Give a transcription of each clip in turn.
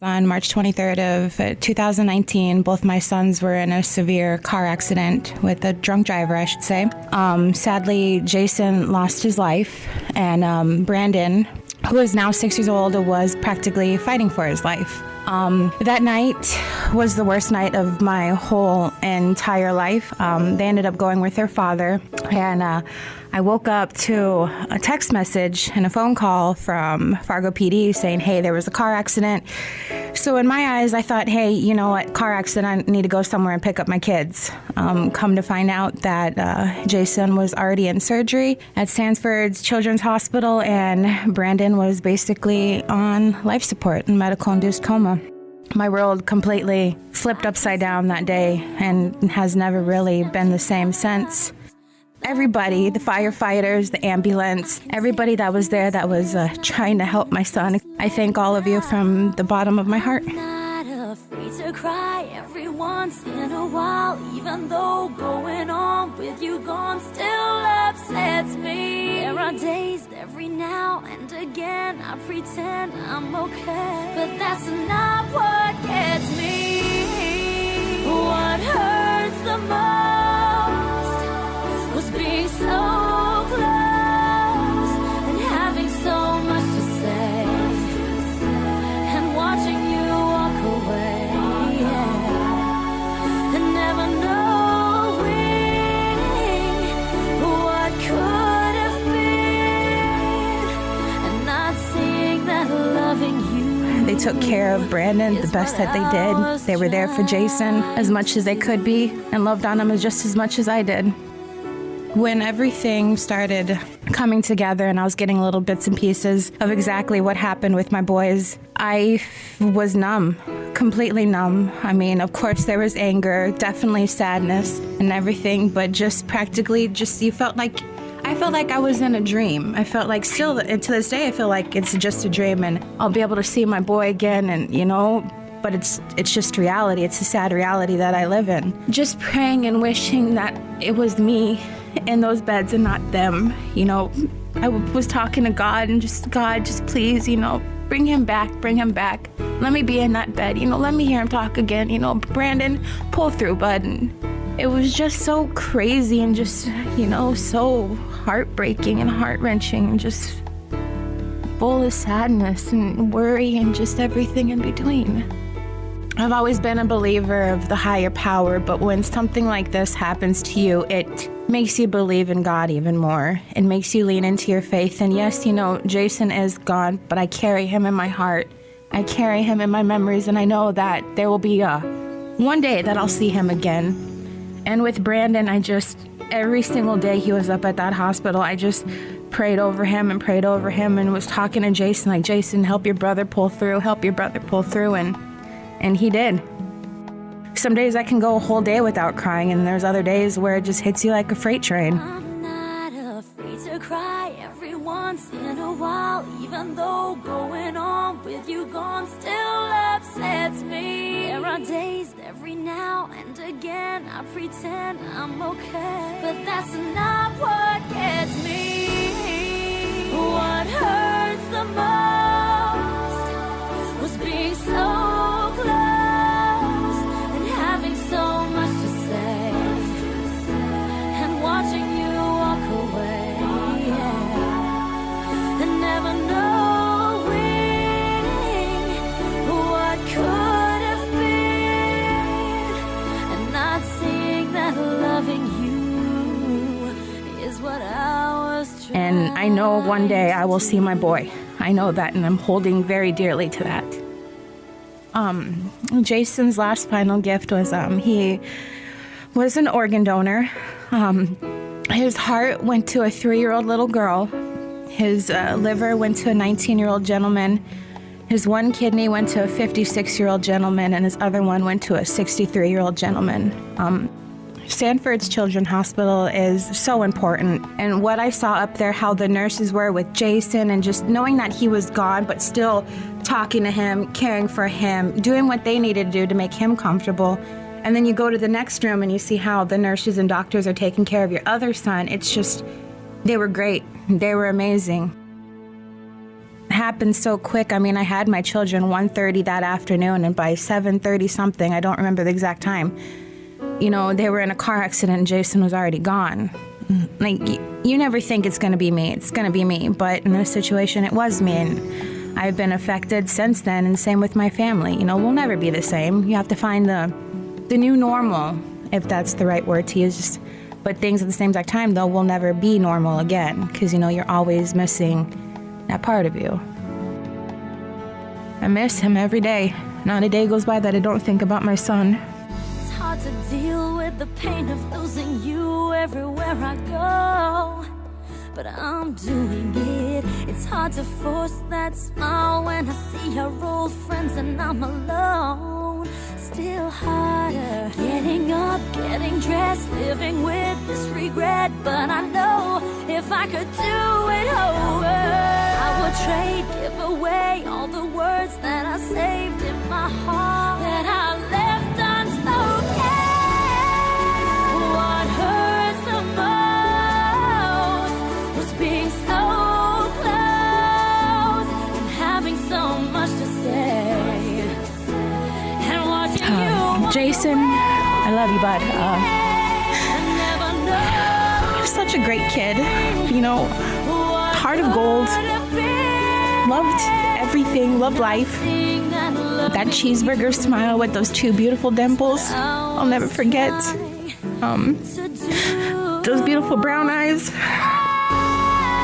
On March 23rd of 2019, both my sons were in a severe car accident with a drunk driver, I should say. Sadly, Jason lost his life, and Branden, who is now 6 years old, was practically fighting for his life. That night was the worst night of my whole entire life. They ended up going with their father, and I woke up to a text message and a phone call from Fargo PD saying, hey, there was a car accident. So in my eyes, I thought, hey, you know what, car accident, I need to go somewhere and pick up my kids. Come to find out that Jason was already in surgery at Sanford's Children's Hospital, and Branden was basically on life support and medical-induced coma. My world completely flipped upside down that day and has never really been the same since. Everybody, the firefighters, the ambulance, everybody that was there that was trying to help my son, I thank all of you from the bottom of my heart. Not afraid to cry every once in a while, even though going on with you gone still upsets me. There are days every now and again I pretend I'm okay, but that's not what gets me. What hurts the most was being so close and having so much to say and watching you walk away, and never knowing what could have been, and not seeing that loving you. They took care of Branden the best that they did. They were there for Jason as much as they could be and loved on him just as much as I did. When everything started coming together and I was getting little bits and pieces of exactly what happened with my boys, I was numb, completely numb. I mean, of course there was anger, definitely sadness and everything, but just practically I felt like I was in a dream. I felt like still, and to this day, I feel like it's just a dream and I'll be able to see my boy again, and but it's just reality. It's a sad reality that I live in. Just praying and wishing that it was me in those beds and not them. I was talking to God and God, just please, bring him back. Let me be in that bed, let me hear him talk again, Branden, pull through, bud. And it was just so crazy and just, so heartbreaking and heart-wrenching and just full of sadness and worry and just everything in between. I've always been a believer of the higher power, but when something like this happens to you, it makes you believe in God even more. It makes you lean into your faith. And yes, Jason is gone, but I carry him in my heart. I carry him in my memories, and I know that there will be one day that I'll see him again. And with Branden, every single day he was up at that hospital, I just prayed over him and was talking to Jason, like, Jason, help your brother pull through, and he did. Some days I can go a whole day without crying, and there's other days where it just hits you like a freight train. I'm not afraid to cry every once in a while, even though going on with you gone still upsets me. There are days every now and again I pretend I'm okay, but that's not what gets me. What hurts the most was being so close and having so much to say and watching you walk away, and never knowing what could have been, and not seeing that loving you is what I was trying. And I know one day I will see my boy. I know that, and I'm holding very dearly to that. Jason's last final gift was he was an organ donor. His heart went to a 3-year-old little girl. His liver went to a 19-year-old gentleman. His one kidney went to a 56-year-old gentleman, and his other one went to a 63-year-old gentleman. Sanford's Children's Hospital is so important, and what I saw up there, how the nurses were with Jason, and just knowing that he was gone, but still talking to him, caring for him, doing what they needed to do to make him comfortable. And then you go to the next room and you see how the nurses and doctors are taking care of your other son. It's just, they were great. They were amazing. happened so quick. I mean, I had my children 1:30 that afternoon, and by 7:30 something, I don't remember the exact time, you know, they were in a car accident and Jason was already gone. Like, you never think it's going to be me. It's going to be me. But in this situation, it was me. And I've been affected since then, and same with my family. You know, we'll never be the same. You have to find the new normal, if that's the right word to use. But things at the same exact time, though, will never be normal again, because, you know, you're always missing that part of you. I miss him every day. Not a day goes by that I don't think about my son. It's hard to deal with the pain of losing you everywhere I go, but I'm doing it. It's hard to force that smile when I see your old friends and I'm alone. Still harder getting up, getting dressed, living with this regret. But I know if I could do it over, I would trade, give away all the words that I saved in my heart, that I left unspoken. What hurts the most was being so close and having so much to say. Jason, I love you, bud. You're such a great kid. You know, heart of gold. Loved everything, loved life. That cheeseburger smile with those two beautiful dimples, I'll never forget. Those beautiful brown eyes.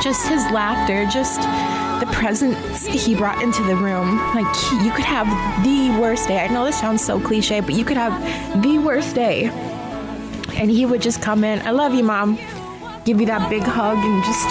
Just his laughter, just the presence he brought into the room. Like, you could have the worst day. I know this sounds so cliche, but you could have the worst day, and he would just come in, I love you, Mom, give you that big hug, and just...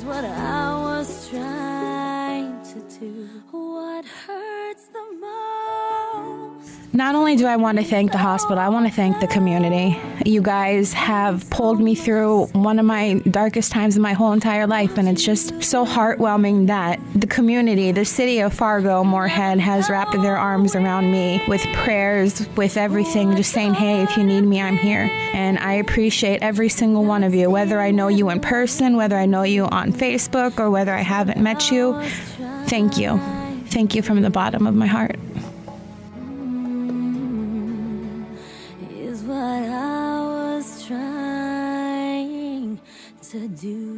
What I was trying to do. What hurts the most? Not only do I want to thank the hospital, I want to thank the community. You guys have pulled me through one of my darkest times in my whole entire life, and it's just so heartwarming that the community, the city of Fargo, Moorhead, has wrapped their arms around me with prayers, with everything, just saying, hey, if you need me, I'm here. And I appreciate every single one of you, whether I know you in person, whether I know you on Facebook, or whether I haven't met you. Thank you. Thank you from the bottom of my heart. Is what I was trying to do.